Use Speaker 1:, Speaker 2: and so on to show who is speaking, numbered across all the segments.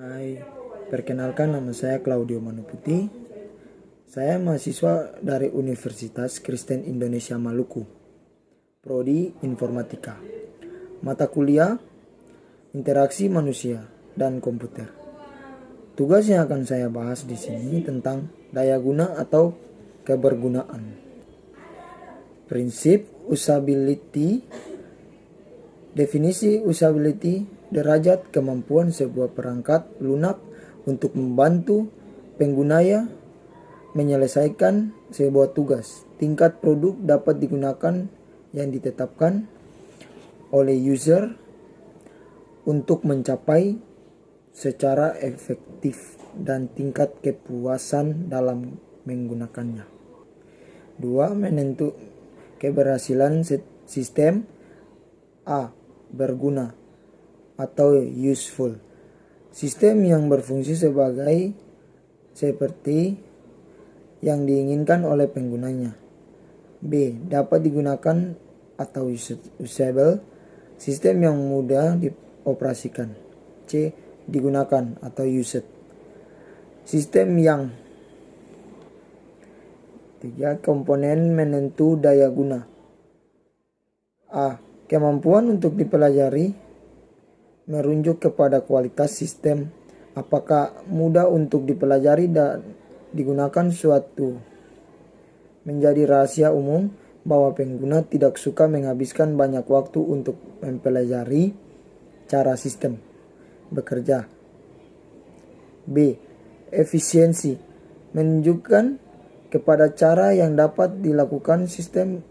Speaker 1: Hai, perkenalkan nama saya Claudio Manuputi. Saya mahasiswa dari Universitas Kristen Indonesia Maluku, Prodi Informatika. Mata kuliah, Interaksi Manusia dan Komputer. Tugas yang akan saya bahas di sini tentang daya guna atau kebergunaan. Prinsip usability. Definisi usability, derajat kemampuan sebuah perangkat lunak untuk membantu penggunanya menyelesaikan sebuah tugas. Tingkat produk dapat digunakan yang ditetapkan oleh user untuk mencapai secara efektif dan tingkat kepuasan dalam menggunakannya. 2. Menentu keberhasilan sistem. A. Berguna atau useful. Sistem yang berfungsi seperti yang diinginkan oleh penggunanya. B. Dapat digunakan atau usable. Sistem yang mudah dioperasikan. C. Digunakan atau used. Sistem yang 3. Komponen menentu daya guna. A. Kemampuan untuk dipelajari merujuk kepada kualitas sistem. Apakah mudah untuk dipelajari dan digunakan suatu menjadi rahasia umum bahwa pengguna tidak suka menghabiskan banyak waktu untuk mempelajari cara sistem bekerja. B. Efisiensi menunjukkan kepada cara yang dapat dilakukan sistem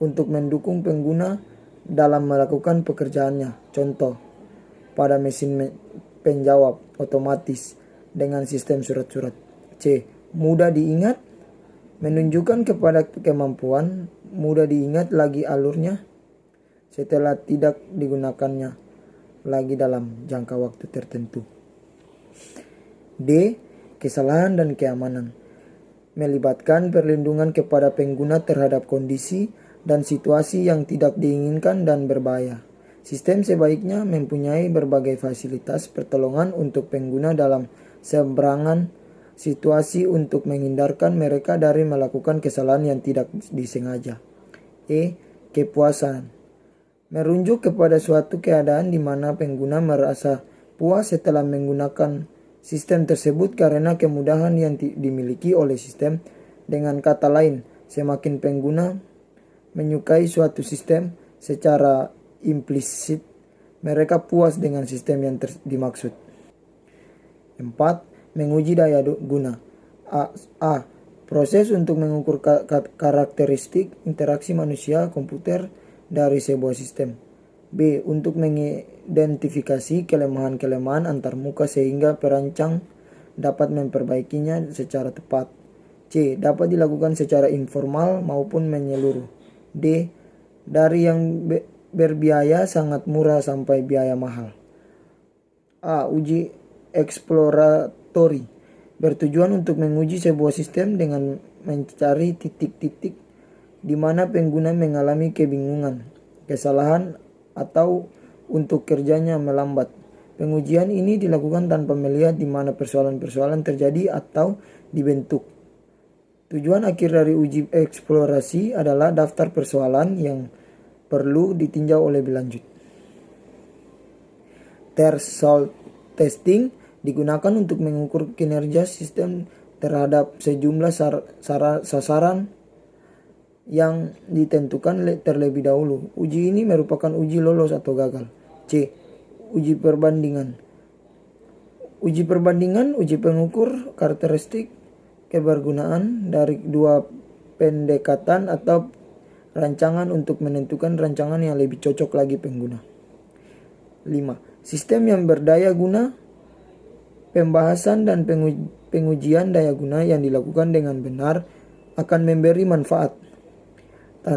Speaker 1: untuk mendukung pengguna dalam melakukan pekerjaannya. Contoh, pada mesin penjawab otomatis dengan sistem surat-surat. C. Mudah diingat menunjukkan kepada kemampuan mudah diingat lagi alurnya setelah tidak digunakannya lagi dalam jangka waktu tertentu. D. Kesalahan dan keamanan melibatkan perlindungan kepada pengguna terhadap kondisi dan situasi yang tidak diinginkan dan berbahaya. Sistem sebaiknya mempunyai berbagai fasilitas pertolongan untuk pengguna dalam seberangan situasi untuk menghindarkan mereka dari melakukan kesalahan yang tidak disengaja. E. Kepuasan merujuk kepada suatu keadaan di mana pengguna merasa puas setelah menggunakan sistem tersebut karena kemudahan yang dimiliki oleh sistem. Dengan kata lain, semakin pengguna menyukai suatu sistem secara implisit, mereka puas dengan sistem yang dimaksud. 4. Menguji daya guna. A. Proses untuk mengukur karakteristik interaksi manusia komputer dari sebuah sistem. B. Untuk mengidentifikasi kelemahan-kelemahan antarmuka sehingga perancang dapat memperbaikinya secara tepat. C. Dapat dilakukan secara informal maupun menyeluruh. D. Dari yang berbiaya sangat murah sampai biaya mahal. A. Uji eksploratory bertujuan untuk menguji sebuah sistem dengan mencari titik-titik di mana pengguna mengalami kebingungan, kesalahan, atau untuk kerjanya melambat. Pengujian ini dilakukan tanpa melihat di mana persoalan-persoalan terjadi atau dibentuk. Tujuan akhir dari uji eksplorasi adalah daftar persoalan yang perlu ditinjau lebih lanjut. Threshold testing digunakan untuk mengukur kinerja sistem terhadap sejumlah sasaran yang ditentukan terlebih dahulu. Uji ini merupakan uji lolos atau gagal. C. Uji perbandingan. Uji perbandingan, uji pengukur karakteristik kebergunaan dari dua pendekatan atau rancangan untuk menentukan rancangan yang lebih cocok lagi pengguna. 5. Sistem yang berdaya guna. Pembahasan dan pengujian daya guna yang dilakukan dengan benar akan memberi manfaat,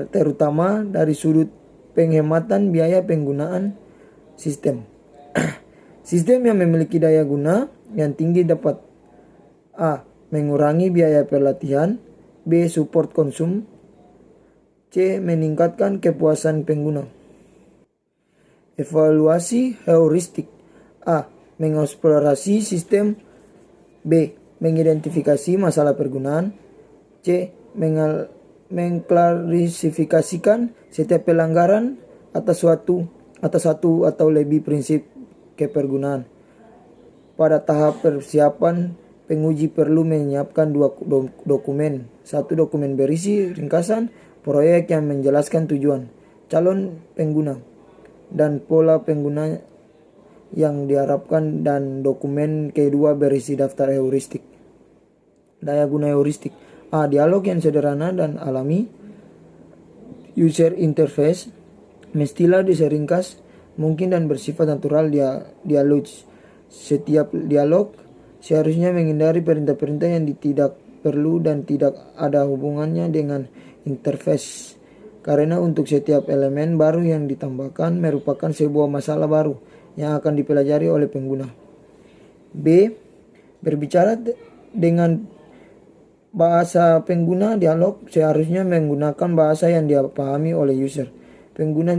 Speaker 1: terutama dari sudut penghematan biaya penggunaan sistem. Sistem yang memiliki daya guna yang tinggi dapat A. Mengurangi biaya pelatihan. B. Support konsum. C. Meningkatkan kepuasan pengguna. Evaluasi heuristik. A. mengeksplorasi sistem. B. Mengidentifikasi masalah pergunaan. C. Mengklarifikasikan setiap pelanggaran atas satu atau lebih prinsip kepergunaan. Pada tahap persiapan, penguji perlu menyiapkan 2 dokumen. 1 dokumen berisi ringkasan proyek yang menjelaskan tujuan, calon pengguna, dan pola pengguna yang diharapkan, dan dokumen kedua berisi daftar heuristik. Daya guna heuristik. A. Dialog yang sederhana dan alami. User interface mestilah diseringkas mungkin dan bersifat natural dialog. Setiap dialog seharusnya menghindari perintah-perintah yang tidak perlu dan tidak ada hubungannya dengan interface. Karena untuk setiap elemen baru yang ditambahkan merupakan sebuah masalah baru yang akan dipelajari oleh pengguna. B. Berbicara dengan bahasa pengguna. Dialog seharusnya menggunakan bahasa yang dipahami oleh user. Pengguna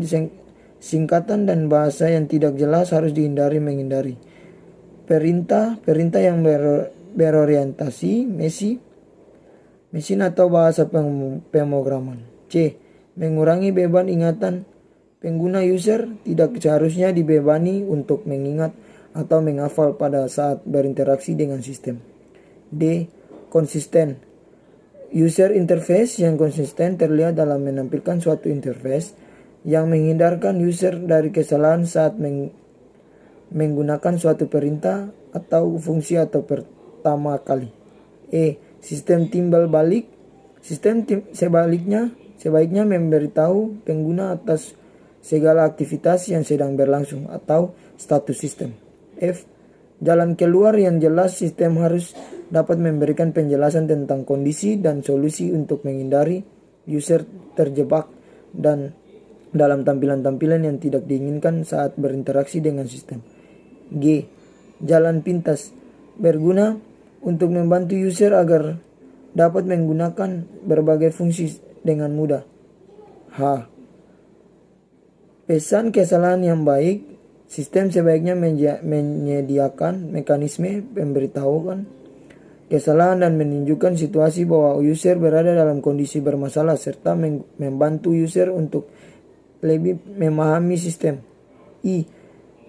Speaker 1: singkatan dan bahasa yang tidak jelas harus menghindari. Perintah yang berorientasi mesin atau bahasa pemrograman. C. Mengurangi beban ingatan. Pengguna user tidak seharusnya dibebani untuk mengingat atau menghafal pada saat berinteraksi dengan sistem. D. Konsisten. User interface yang konsisten terlihat dalam menampilkan suatu interface yang menghindarkan user dari kesalahan saat menggunakan suatu perintah atau fungsi atau pertama kali. E. Sistem timbal balik. Sebaiknya memberitahu pengguna atas segala aktivitas yang sedang berlangsung atau status sistem. F. Jalan keluar yang jelas. Sistem harus dapat memberikan penjelasan tentang kondisi dan solusi untuk menghindari user terjebak dan dalam tampilan-tampilan yang tidak diinginkan saat berinteraksi dengan sistem. G. Jalan pintas berguna untuk membantu user agar dapat menggunakan berbagai fungsi dengan mudah. H. Pesan kesalahan yang baik. Sistem sebaiknya menyediakan mekanisme pemberitahuan kesalahan dan menunjukkan situasi bahwa user berada dalam kondisi bermasalah serta membantu user untuk lebih memahami sistem. I.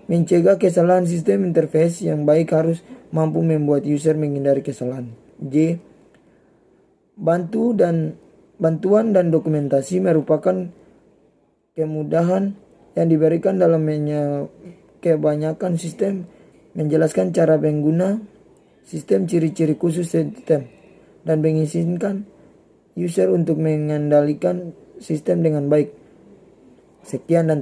Speaker 1: Mencegah kesalahan. Sistem interface yang baik harus mampu membuat user menghindari kesalahan. J. Bantuan dan dokumentasi merupakan kemudahan yang diberikan dalam kebanyakan sistem, menjelaskan cara pengguna sistem, ciri-ciri khusus sistem, dan mengizinkan user untuk mengendalikan sistem dengan baik. Sekian dan